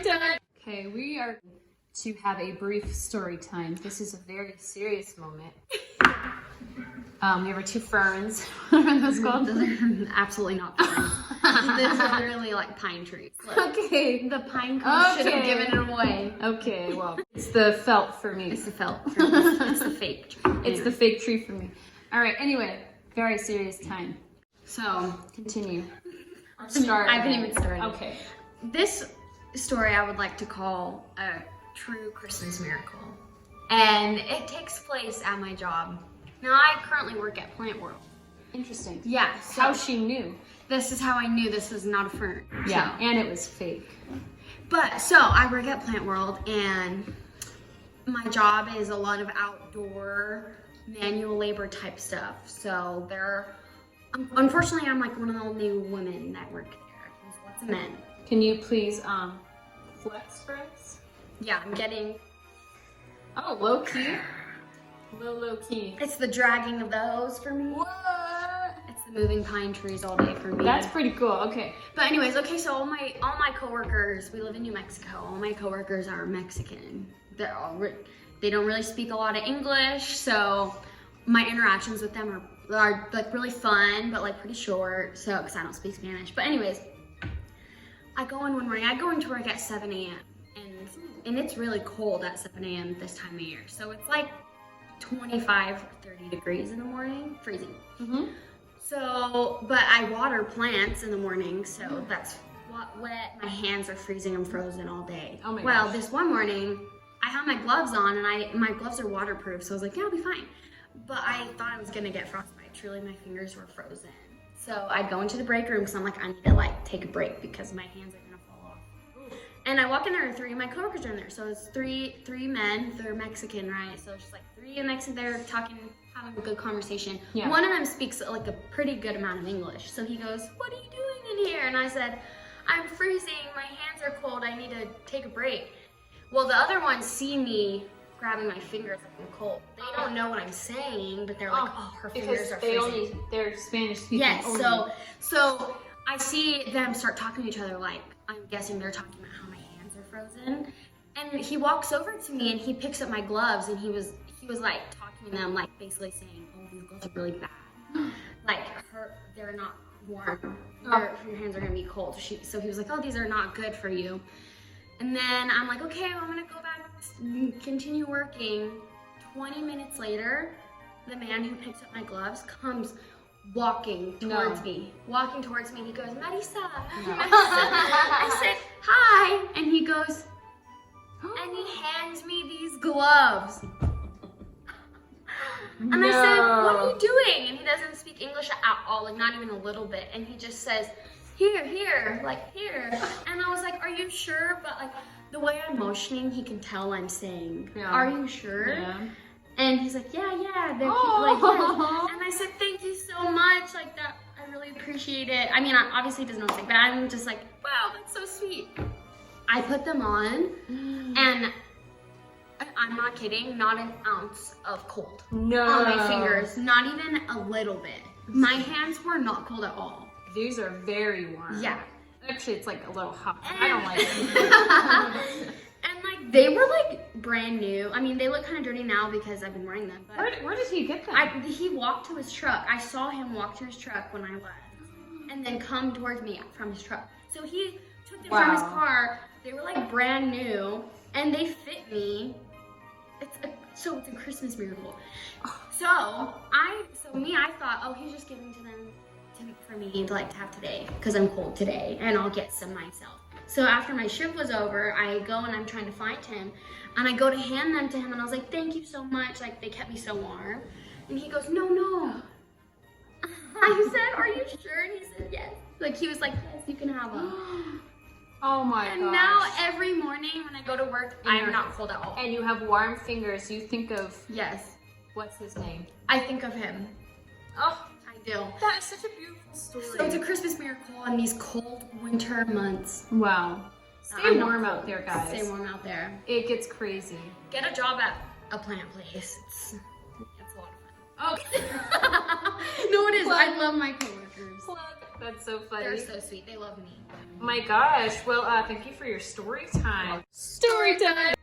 story time. Okay, we are to have a brief story time. This is a very serious moment. We have our two ferns. What are those called? Those are absolutely not ferns. Those are literally like pine trees. Like, Okay. the pine cones should have given it away. Okay, well, it's the felt for me. It's the felt. It's the fake tree. It's the fake tree for me. All right, anyway, very serious time. So, Continue. Start. I haven't even started. Okay. This story I would like to call a true Christmas miracle. And it takes place at my job. Now, I currently work at Plant World. Interesting. Yeah. So How she knew. this is how I knew this was not a fern. Yeah, So, and it was fake. but so I work at Plant World, and my job is a lot of outdoor manual labor type stuff. So unfortunately, I'm like one of the only women that work there. There's lots of men. Can you please flex for us? Yeah, I'm getting. Oh, low key. Low key. It's the dragging of the hose for me. What? It's the moving pine trees all day for me. That's pretty cool. Okay. But anyways, okay, so all my coworkers, we live in New Mexico. All my coworkers are Mexican. They don't really speak a lot of English, so my interactions with them are like really fun, but like pretty short. So because I don't speak Spanish. But anyways, I go in one morning. I go into work at 7 a.m. and it's really cold at 7 a.m. this time of year. So it's like 25, 30 degrees in the morning, freezing. Mm-hmm. So, but I water plants in the morning, so that's wet. My hands are freezing. I'm frozen all day. Oh my Well, gosh. this one morning, I have my gloves on, and my gloves are waterproof, so I was like, yeah, I'll be fine. But I thought I was gonna get frostbite. Truly, my fingers were frozen. So I go into the break room because I'm like, I need to like take a break because my hands are gonna fall off. And I walk in there, three of my coworkers are in there. So it's three men. They're Mexican, right? So it's just like three Mexican. They're talking, having a good conversation. Yeah. One of them speaks like a pretty good amount of English. So he goes, "What are you doing in here?" And I said, "I'm freezing. My hands are cold. I need to take a break." Well, the other ones see me grabbing my fingers like I'm cold. They don't know what I'm saying, but they're like, "Oh, her fingers are freezing." They're Spanish speaking. Yes. Only. So I see them start talking to each other. Like I'm guessing they're talking about how my hands are frozen. And he walks over to me and he picks up my gloves and he was like talking to them, like basically saying, "Oh, these gloves are really bad. Like they're not warm. Your hands are gonna be cold." So he was like, "Oh, these are not good for you." And then I'm like, "Okay, well, I'm gonna go back and continue working." 20 minutes later, the man who picks up my gloves comes walking towards me. He goes, "Marisa." No. I said, "Hi." And he goes, and he hands me these gloves. And I said, "What are you doing?" And he doesn't speak English at all, like not even a little bit. And he just says, here, like here. And I was like, "Are you sure?" But like the way I'm motioning, he can tell I'm saying, Yeah. "Are you sure?" Yeah. And he's like, yeah. Like, yes. And I said, "Thank you so much. Like that, I really appreciate it." I mean, obviously he doesn't know something, but I'm just like, wow, that's so sweet. I put them on, and I'm not kidding, not an ounce of cold on my fingers, not even a little bit. My hands were not cold at all. These are very warm. Yeah. Actually, it's like a little hot. I don't like it. And like they were like brand new. I mean, they look kind of dirty now because I've been wearing them. But Where did he get them? he walked to his truck. I saw him walk to his truck when I left, and then come towards me from his truck. So he took them from his car. They were like brand new, and they fit me. It's a Christmas miracle. So I thought, oh, he's just giving to them for me to like to have today because I'm cold today, and I'll get some myself. So after my shift was over, I go and I'm trying to find him, and I go to hand them to him, and I was like, "Thank you so much. Like they kept me so warm." And he goes, "No." I said, "Are you sure?" And he said, "Yes." Like he was like, "Yes, you can have them." Oh my And gosh. now every morning when I go to work, I'm not cold at all. And you have warm fingers. You think of, Yes, what's his name? I think of him. Oh, I do. that is such a beautiful story. So it's a Christmas miracle in these cold winter months. Wow. Stay warm out there, guys. Stay warm out there. It gets crazy. Get a job at a plant place. It's a lot of fun. Okay. No, it is. I love my coworkers. Plug. That's so funny. They're so sweet. They love me. My gosh. Well, thank you for your story time. Story time.